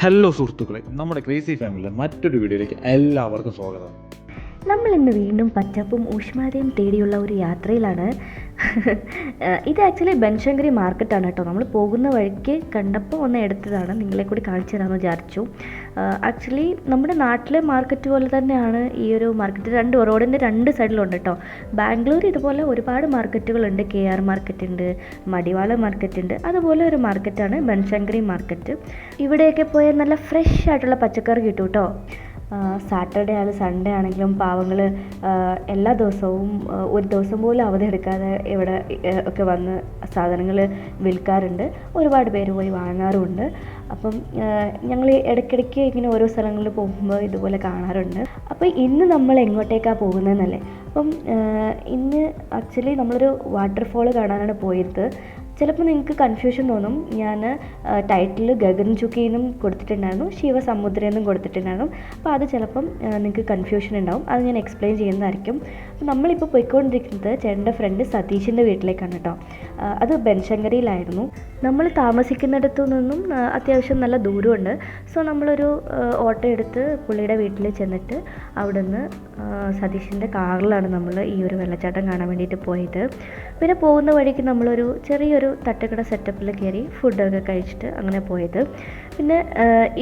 Hello സുഹൃത്തുക്കളെ, നമ്മുടെ crazy ഫാമിലിയിലെ മറ്റൊരു വീഡിയോയിലേക്ക് എല്ലാവർക്കും സ്വാഗതം. നമ്മൾ ഇന്ന് വീണ്ടും പച്ചപ്പും ഊഷ്മളതയും തേടിയുള്ള ഒരു യാത്രയിലാണ്. ഇത് ആക്ച്വലി ബൻശങ്കരി മാർക്കറ്റാണ് കേട്ടോ. നമ്മൾ പോകുന്ന വഴിക്ക് കണ്ടപ്പോൾ ഒന്ന് എടുത്തതാണ്, നിങ്ങളെ കൂടി കാണിച്ചു തരാമെന്ന് വിചാരിച്ചു. ആക്ച്വലി നമ്മുടെ നാട്ടിലെ മാർക്കറ്റ് പോലെ തന്നെയാണ് ഈ ഒരു മാർക്കറ്റ്. റോഡിൻ്റെ രണ്ട് സൈഡിലുണ്ട് കേട്ടോ. ബാംഗ്ലൂർ ഇതുപോലെ ഒരുപാട് മാർക്കറ്റുകളുണ്ട്. KR മാർക്കറ്റ് ഉണ്ട്, മടിവാള മാർക്കറ്റ് ഉണ്ട്. അതുപോലെ ഒരു മാർക്കറ്റാണ് ബൻശങ്കരി മാർക്കറ്റ്. ഇവിടെയൊക്കെ പോയാൽ നല്ല ഫ്രഷ് ആയിട്ടുള്ള പച്ചക്കറി കിട്ടും കേട്ടോ. സാറ്റർഡേ ആയാലും സൺഡേ ആണെങ്കിലും പാവങ്ങൾ എല്ലാ ദിവസവും ഒരു ദിവസം പോലും അവധി എടുക്കാതെ ഇവിടെ ഒക്കെ വന്ന് സാധനങ്ങൾ വിൽക്കാറുണ്ട്. ഒരുപാട് പേര് പോയി വാങ്ങാറുമുണ്ട്. അപ്പം ഞങ്ങൾ ഇടയ്ക്കിടയ്ക്ക് ഇങ്ങനെ ഓരോ സ്ഥലങ്ങളിൽ പോകുമ്പോൾ ഇതുപോലെ കാണാറുണ്ട്. അപ്പോൾ ഇന്ന് നമ്മൾ എങ്ങോട്ടേക്കാണ് പോകുന്നതെന്നല്ലേ. അപ്പം ഇന്ന് ആക്ച്വലി നമ്മളൊരു വാട്ടർഫോൾ കാണാനാണ് പോയത്. ചിലപ്പോൾ നിങ്ങൾക്ക് കൺഫ്യൂഷൻ തോന്നും. ഞാൻ ടൈറ്റിൽ ഗഗൻ ചുക്കി എന്നും കൊടുത്തിട്ടുണ്ടായിരുന്നു, ശിവസമുദ്രം എന്നും കൊടുത്തിട്ടുണ്ടായിരുന്നു. അപ്പോൾ അത് ചിലപ്പം നിങ്ങൾക്ക് കൺഫ്യൂഷൻ ഉണ്ടാവും. അത് ഞാൻ എക്സ്പ്ലെയിൻ ചെയ്യുന്നതായിരിക്കും. അപ്പോൾ നമ്മളിപ്പോൾ പോയിക്കൊണ്ടിരിക്കുന്നത് ചേട്ടൻ്റെ ഫ്രണ്ട് സതീഷിൻ്റെ വീട്ടിലേക്കാണ് കേട്ടോ. അത് ബൻശങ്കരിയിലായിരുന്നു. നമ്മൾ താമസിക്കുന്നിടത്തു നിന്നും അത്യാവശ്യം നല്ല ദൂരമുണ്ട്. സോ നമ്മളൊരു ഓട്ടോ എടുത്ത് പുള്ളിയുടെ വീട്ടിൽ ചെന്നിട്ട് അവിടുന്ന് സതീഷിൻ്റെ കാറിലാണ് നമ്മൾ ഈ ഒരു വെള്ളച്ചാട്ടം കാണാൻ വേണ്ടിയിട്ട് പോയത്. പിന്നെ പോകുന്ന വഴിക്ക് നമ്മളൊരു ചെറിയൊരു തട്ടുകട സെറ്റപ്പിൽ കയറി ഫുഡൊക്കെ കഴിച്ചിട്ട് അങ്ങനെ പോയത്. പിന്നെ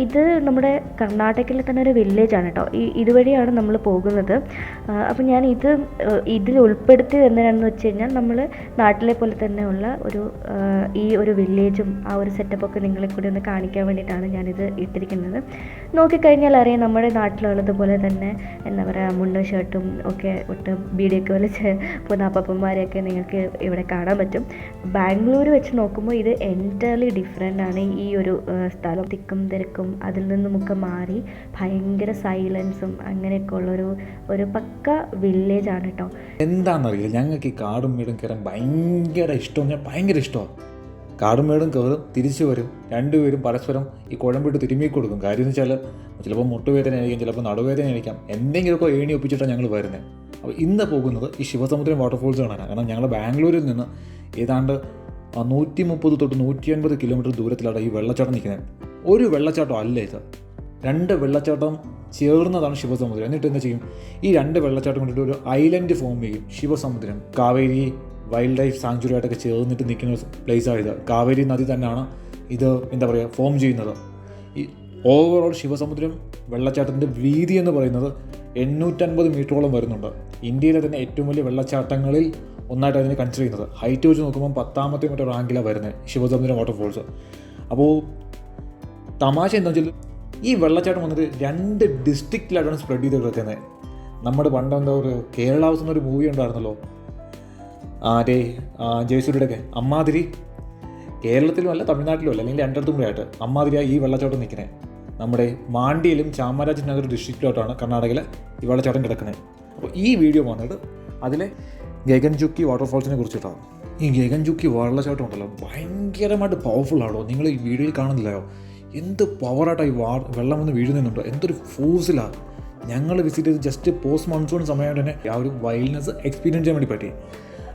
ഇത് നമ്മുടെ കർണാടകയിലെ തന്നെ ഒരു വില്ലേജാണ് കേട്ടോ. ഇതുവഴിയാണ് നമ്മൾ പോകുന്നത്. അപ്പോൾ ഞാൻ ഇതിൽ ഉൾപ്പെടുത്തിയത് എന്തിനാണെന്ന് വെച്ച് കഴിഞ്ഞാൽ നമ്മൾ നാട്ടിലെ പോലെ തന്നെയുള്ള ഈ ഒരു വില്ലേജും ആ ഒരു സെറ്റപ്പൊക്കെ നിങ്ങളെ കൂടി ഒന്ന് കാണിക്കാൻ വേണ്ടിയിട്ടാണ് ഞാനിത് ഇട്ടിരിക്കുന്നത്. നോക്കിക്കഴിഞ്ഞാൽ അറിയാം, നമ്മുടെ നാട്ടിലുള്ളതുപോലെ തന്നെ എന്താ പറയുക, മുണ്ടും ഷർട്ടും ഒക്കെ ഇട്ട് ബീഡിയൊക്കെ വലിച്ച് പോകുന്ന അപ്പന്മാരെയൊക്കെ നിങ്ങൾക്ക് ഇവിടെ കാണാൻ പറ്റും. ബാംഗ്ലൂർ വെച്ച് നോക്കുമ്പോൾ ഇത് എൻറ്റയർലി ഡിഫറെൻ്റ് ആണ്. ഈ ഒരു സ്ഥലം തിക്കും തിരക്കും അതിൽ നിന്നുമൊക്കെ മാറി ഭയങ്കര സൈലൻസും അങ്ങനെയൊക്കെ ഉള്ളൊരു പക്ക വില്ലേജാണ് കേട്ടോ. എന്താണെന്നറിയില്ല, ഞങ്ങൾക്ക് ഈ കാടും വീടും കയറാൻ ഭയങ്കര ഇഷ്ടമാണ്. കാടും വീടും കയറും, തിരിച്ചു വരും, രണ്ടുപേരും പരസ്പരം ഈ കുഴമ്പിട്ട് തിരുമ്മി കൊടുക്കും. കാര്യം എന്ന് വെച്ചാൽ ചിലപ്പോൾ മുട്ടുവേദന ആയിരിക്കും, ചിലപ്പോൾ നടുവേദന ആയിരിക്കാം, എന്തെങ്കിലുമൊക്കെ ഏണി ഒപ്പിച്ചിട്ടാണ് ഞങ്ങൾ വരുന്നത്. അപ്പോൾ ഇന്ന് പോകുന്നത് ഈ ശിവസമുദ്രം വാട്ടർഫോൾസ് കാണാനാണ്. കാരണം ഞങ്ങൾ ബാംഗ്ലൂരിൽ നിന്ന് ഏതാണ്ട് 130 തൊട്ട് 150 കിലോമീറ്റർ ദൂരത്തിലാണ് ഈ വെള്ളച്ചാട്ടം നിൽക്കുന്നത്. ഒരു വെള്ളച്ചാട്ടം അല്ല ഇത്, 2 വെള്ളച്ചാട്ടം ചേർന്നതാണ് ശിവസമുദ്രം. എന്നിട്ട് എന്താ ചെയ്യും, ഈ 2 വെള്ളച്ചാട്ടം കൊണ്ടിട്ട് ഒരു ഐലൻഡ് ഫോം ചെയ്യും. Sivasamudram Kaveri wild life sanctuary ആയിട്ടൊക്കെ ചേർന്നിട്ട് നിൽക്കുന്ന പ്ലേസാണിത്. കാവേരി നദി തന്നെയാണ് ഇത് എന്താ പറയുക ഫോം ചെയ്യുന്നത്. ഈ ഓവറോൾ ശിവസമുദ്രം വെള്ളച്ചാട്ടത്തിൻ്റെ വീതി എന്ന് പറയുന്നത് 850 മീറ്ററോളം വരുന്നുണ്ട്. ഇന്ത്യയിലെ തന്നെ ഏറ്റവും വലിയ വെള്ളച്ചാട്ടങ്ങളിൽ ഒന്നായിട്ട് അതിനെ കൺസിഡർ ചെയ്യുന്നത്. ഹൈറ്റ് വെച്ച് നോക്കുമ്പോൾ 10ാമത്തെ മറ്റോ റാങ്കിലാണ് വരുന്നത് ശിവസമുദ്രം വാട്ടർഫോൾസ്. അപ്പോൾ തമാശ എന്താ വെച്ചാൽ ഈ വെള്ളച്ചാട്ടം വന്നിട്ട് 2 ഡിസ്ട്രിക്റ്റിലായിട്ടാണ് സ്പ്രെഡ് ചെയ്ത് കിടക്കുന്നത്. നമ്മുടെ പണ്ട് എന്താ ഒരു കേരള ഹൗസ് എന്നൊരു മൂവി ഉണ്ടായിരുന്നല്ലോ, ജയസൂര്യയുടെയൊക്കെ. അമ്മാതിരി കേരളത്തിലും അല്ല തമിഴ്നാട്ടിലും അല്ല, അല്ലെങ്കിൽ രണ്ടിടത്തും കൂടെ ആയിട്ട് അമ്മാതിരിയാണ് ഈ വെള്ളച്ചാട്ടം നിൽക്കുന്നത്. നമ്മുടെ മാണ്ടിയിലും ചാമരാജനഗർ ഡിസ്ട്രിക്റ്റിലോട്ടാണ് കർണാടകയിലെ ഈ വെള്ളച്ചാട്ടം കിടക്കുന്നത്. അപ്പോൾ ഈ വീഡിയോ വന്നിട്ട് അതിലെ ഗഗൻ ചുക്കി വാട്ടർഫോൾസിനെ കുറിച്ചിട്ടാണ്. ഈ ഗഗൻ ചുക്കി വെള്ളച്ചാട്ടം ഉണ്ടല്ലോ, ഭയങ്കരമായിട്ട് പവർഫുൾ ആണോ, നിങ്ങൾ ഈ വീഡിയോയിൽ കാണുന്നില്ലയോ, എന്ത് പവറായിട്ടാണ് ഈ വെള്ളം വന്ന് വീഴുന്നുണ്ടോ, എന്തൊരു ഫോഴ്സിലാണ്. ഞങ്ങൾ വിസിറ്റ് ചെയ്ത് ജസ്റ്റ് പോസ്റ്റ് മൺസൂൺ സമയമായിട്ട് തന്നെ ആ ഒരു വൈൽഡ്നെസ് എക്സ്പീരിയൻസ് ചെയ്യാൻ വേണ്ടി പറ്റി.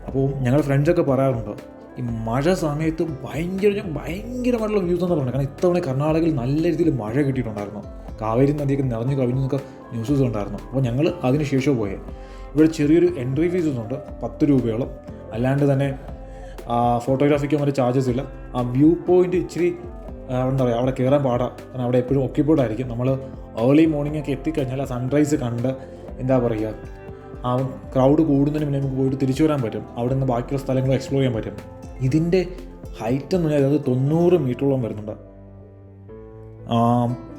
അപ്പോൾ ഞങ്ങളുടെ ഫ്രണ്ട്സൊക്കെ പറയാറുണ്ട് ഈ മഴ സമയത്ത് ഭയങ്കരമായിട്ടുള്ള വ്യൂസ് എന്ന് പറയുന്നത്. കാരണം ഇത്തവണ കർണാടകയിൽ നല്ല രീതിയിൽ മഴ കിട്ടിയിട്ടുണ്ടായിരുന്നു. കാവേരി നദിയൊക്കെ നിറഞ്ഞു കവിഞ്ഞൊക്കെ ന്യൂസസ് ഉണ്ടായിരുന്നു. അപ്പോൾ ഞങ്ങൾ അതിന് ശേഷം പോയത്. ഇവിടെ ചെറിയൊരു എൻട്രി ഫീസസ് ഉണ്ട്, 10 രൂപയോളം. അല്ലാണ്ട് തന്നെ ഫോട്ടോഗ്രാഫിക്ക് മറ്റേ ചാർജസ് ഇല്ല. ആ വ്യൂ പോയിൻറ്റ് ഇച്ചിരി എന്താ പറയുക, അവിടെ കയറാൻ പാടാം. കാരണം അവിടെ എപ്പോഴും ഒക്യുപ്പൈഡ് ആയിരിക്കും. നമ്മൾ ഏർലി മോർണിംഗ് ഒക്കെ എത്തിക്കഴിഞ്ഞാൽ ആ സൺറൈസ് കണ്ട് എന്താ പറയുക, ആ ക്രൗഡ് കൂടുന്നതിന് മുന്നേ നമുക്ക് പോയിട്ട് തിരിച്ചു വരാൻ പറ്റും. അവിടെ നിന്ന് ബാക്കിയുള്ള സ്ഥലങ്ങൾ എക്സ്പ്ലോർ ചെയ്യാൻ പറ്റും. ഇതിൻ്റെ ഹൈറ്റ് എന്ന് പറഞ്ഞാൽ അത് 90 മീറ്ററോളം വരുന്നുണ്ട്.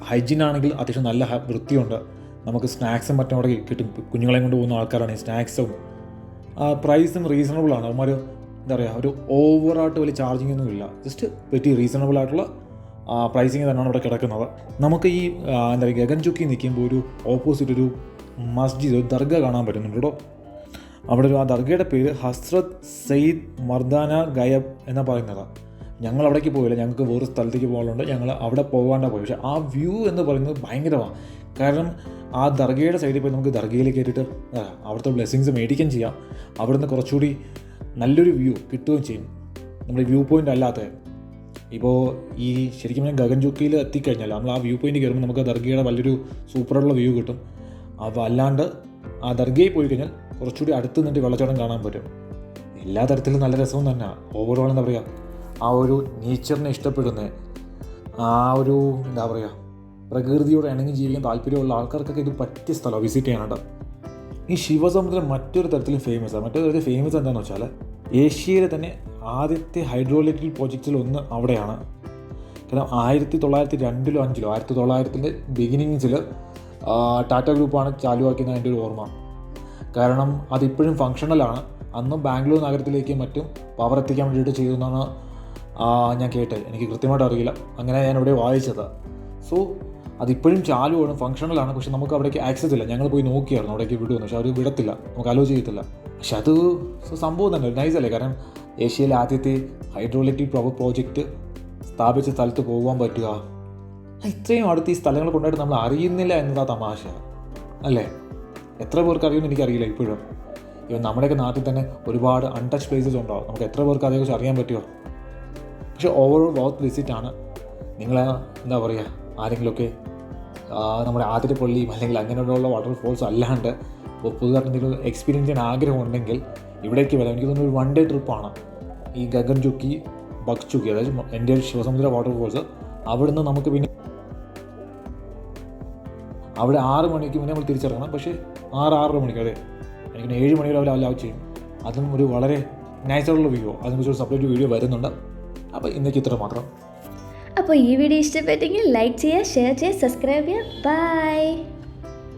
ഹൈജീൻ ആണെങ്കിൽ അത്യാവശ്യം നല്ല വൃത്തിയുണ്ട്. നമുക്ക് സ്നാക്സും മറ്റും അവിടെ കിട്ടും. കുഞ്ഞുങ്ങളെയും കൊണ്ട് പോകുന്ന ആൾക്കാരാണ്. ഈ സ്നാക്സും പ്രൈസും റീസണബിളാണ്. അവന്മാർ എന്താ പറയുക, ഒരു ഓവറായിട്ട് വലിയ ചാർജിങ് ഒന്നും ഇല്ല. ജസ്റ്റ് വെറ്റി റീസണബിൾ ആയിട്ടുള്ള പ്രൈസിങ് തന്നെയാണ് ഇവിടെ കിടക്കുന്നത്. നമുക്ക് ഈ എന്താ പറയുക ഗഗൻ ചുക്കി നിൽക്കുമ്പോൾ ഒരു ഓപ്പോസിറ്റ് ഒരു മസ്ജിദ്, ഒരു ദർഗ കാണാൻ പറ്റുന്നുണ്ട് കേട്ടോ. അവിടെ ആ ദർഗയുടെ പേര് ഹസ്രത്ത് സയ്യിദ് മർദാന ഗയബ് എന്നാണ് പറയുന്നതാണ്. ഞങ്ങൾ അവിടേക്ക് പോയില്ല, ഞങ്ങൾക്ക് വേറെ സ്ഥലത്തേക്ക് പോകാനുണ്ട്. ഞങ്ങൾ അവിടെ പോകാണ്ടാണ് പോയി. പക്ഷേ ആ വ്യൂ എന്ന് പറയുന്നത് ഭയങ്കരമാണ്. കാരണം ആ ദർഗയുടെ സൈഡിൽ പോയി നമുക്ക് ദർഗയിലേക്ക് കയറിയിട്ട് അവിടുത്തെ ബ്ലെസ്സിങ്സ് മേടിക്കുകയും ചെയ്യാം. അവിടുന്ന് കുറച്ചുകൂടി നല്ലൊരു വ്യൂ കിട്ടുകയും ചെയ്യും, നമ്മുടെ വ്യൂ പോയിൻ്റ് അല്ലാത്ത. ഇപ്പോൾ ഈ ശരിക്കും പറഞ്ഞാൽ ഗഗൻചുക്കിയിൽ എത്തിക്കഴിഞ്ഞാൽ നമ്മൾ ആ വ്യൂ പോയിന്റ് കയറുമ്പോൾ നമുക്ക് ദർഗയുടെ വലിയൊരു സൂപ്പറുള്ള വ്യൂ കിട്ടും. അപ്പോൾ അല്ലാണ്ട് ആ ദർഗയിൽ പോയി കഴിഞ്ഞാൽ കുറച്ചുകൂടി അടുത്ത് നിന്നിട്ട് വെള്ളച്ചാട്ടം കാണാൻ പറ്റും. എല്ലാ തരത്തിലും നല്ല രസവും തന്നെ. ഓവറോൾ എന്താ പറയുക, ആ ഒരു നേച്ചറിനെ ഇഷ്ടപ്പെടുന്ന, ആ ഒരു എന്താ പറയുക, പ്രകൃതിയോട് ഇണങ്ങി ജീവിക്കാൻ താല്പര്യമുള്ള ആൾക്കാർക്കൊക്കെ ഇത് പറ്റിയ സ്ഥലമാണ് വിസിറ്റ് ചെയ്യാനുണ്ട്. ഈ ശിവസമുദ്രം മറ്റൊരു തരത്തിലും ഫേമസാണ്. മറ്റൊരു തരത്തിൽ ഫേമസ് എന്താണെന്ന് വെച്ചാൽ ഏഷ്യയിലെ തന്നെ ആദ്യത്തെ ഹൈഡ്രോ ഇലക്ട്രിക് പ്രോജക്റ്റിലൊന്ന് അവിടെയാണ്. കാരണം 1902-5 1900-ൻ്റെ ബിഗിനിങ്സിൽ ടാറ്റ ഗ്രൂപ്പാണ് ചാലുവാക്കിയെന്ന് എൻ്റെ ഒരു ഓർമ്മ. കാരണം അതിപ്പോഴും ഫങ്ഷണലാണ്. അന്ന് ബാംഗ്ലൂർ നഗരത്തിലേക്ക് മറ്റും പവർ എത്തിക്കാൻ വേണ്ടിയിട്ട് ചെയ്തെന്നാണ് ഞാൻ കേട്ടത്. എനിക്ക് കൃത്യമായിട്ട് അറിയില്ല, അങ്ങനെ ഞാൻ ഇവിടെ വായിച്ചത്. സോ അതിപ്പോഴും ചാലുവാണ്, ഫങ്ഷണലാണ്. പക്ഷെ നമുക്ക് അവിടേക്ക് ആക്സസ് ഇല്ല. ഞങ്ങൾ പോയി നോക്കിയായിരുന്നു അവിടേക്ക് വിടുമെന്ന്, പക്ഷെ അവർ വിടത്തില്ല, നമുക്ക് അലോ ചെയ്യത്തില്ല. പക്ഷെ അത് സംഭവം തന്നെ നൈസല്ലേ. കാരണം ഏഷ്യയിലെ ആദ്യത്തെ ഹൈഡ്രോ ഇലക്ട്രിക് പവർ പ്രോജക്റ്റ് സ്ഥാപിച്ച സ്ഥലത്ത് പോകാൻ പറ്റുക, ഇത്രയും അടുത്ത് ഈ സ്ഥലങ്ങൾ കൊണ്ടായിട്ട് നമ്മൾ അറിയുന്നില്ല എന്നതാ തമാശ അല്ലേ. എത്ര പേർക്ക് അറിയുമെന്ന് എനിക്കറിയില്ല ഇപ്പോഴും. ഇവൻ നമ്മുടെയൊക്കെ നാട്ടിൽ തന്നെ ഒരുപാട് അൺടച്ച് പ്ലേസസ് ഉണ്ടാവും, നമുക്ക് എത്ര പേർക്ക് അതേക്കുറിച്ച് അറിയാൻ പറ്റുമോ. പക്ഷേ ഓവറോൾ വർത്ത് വിസിറ്റാണ്. നിങ്ങൾ എന്താ പറയുക, ആരെങ്കിലുമൊക്കെ നമ്മുടെ ആതിരപ്പള്ളിയും അല്ലെങ്കിൽ അങ്ങനെയുള്ള വാട്ടർഫോൾസ് അല്ലാണ്ട് പുതുതായിട്ട് എന്തെങ്കിലും എക്സ്പീരിയൻസ് ചെയ്യാൻ ആഗ്രഹമുണ്ടെങ്കിൽ ഇവിടേക്ക് വരാം. എനിക്ക് തോന്നുന്നു ഒരു 1 ഡേ ട്രിപ്പാണ് ഈ ഗഗൻചുക്കി, ബക്ചുക്കി, അതായത് എൻ്റെ ശിവസമുദ്ര വാട്ടർഫോൾസ്. അവിടുന്ന് നമുക്ക് പിന്നെ അവിടെ 6 മണിക്ക് മുന്നേ നമ്മൾ തിരിച്ചിറങ്ങണം. പക്ഷേ 6-6:30 മണിക്ക്, അതെ എനിക്ക് 7 മണി വരെ അലാവ് ചെയ്യും. അതും ഒരു വളരെ നാച്ചുറൽ വ്യൂ, അതിനെക്കുറിച്ച് സെപ്പറേറ്റ് വീഡിയോ വരുന്നുണ്ട്. അപ്പോൾ ഇന്നേക്ക് ഇത്ര മാത്രം. അപ്പോൾ ഈ വീഡിയോ ഇഷ്ടപ്പെട്ടെങ്കിൽ ലൈക്ക് ചെയ്യുക, ഷെയർ ചെയ്യുക, സബ്സ്ക്രൈബ് ചെയ്യുക. ബൈ.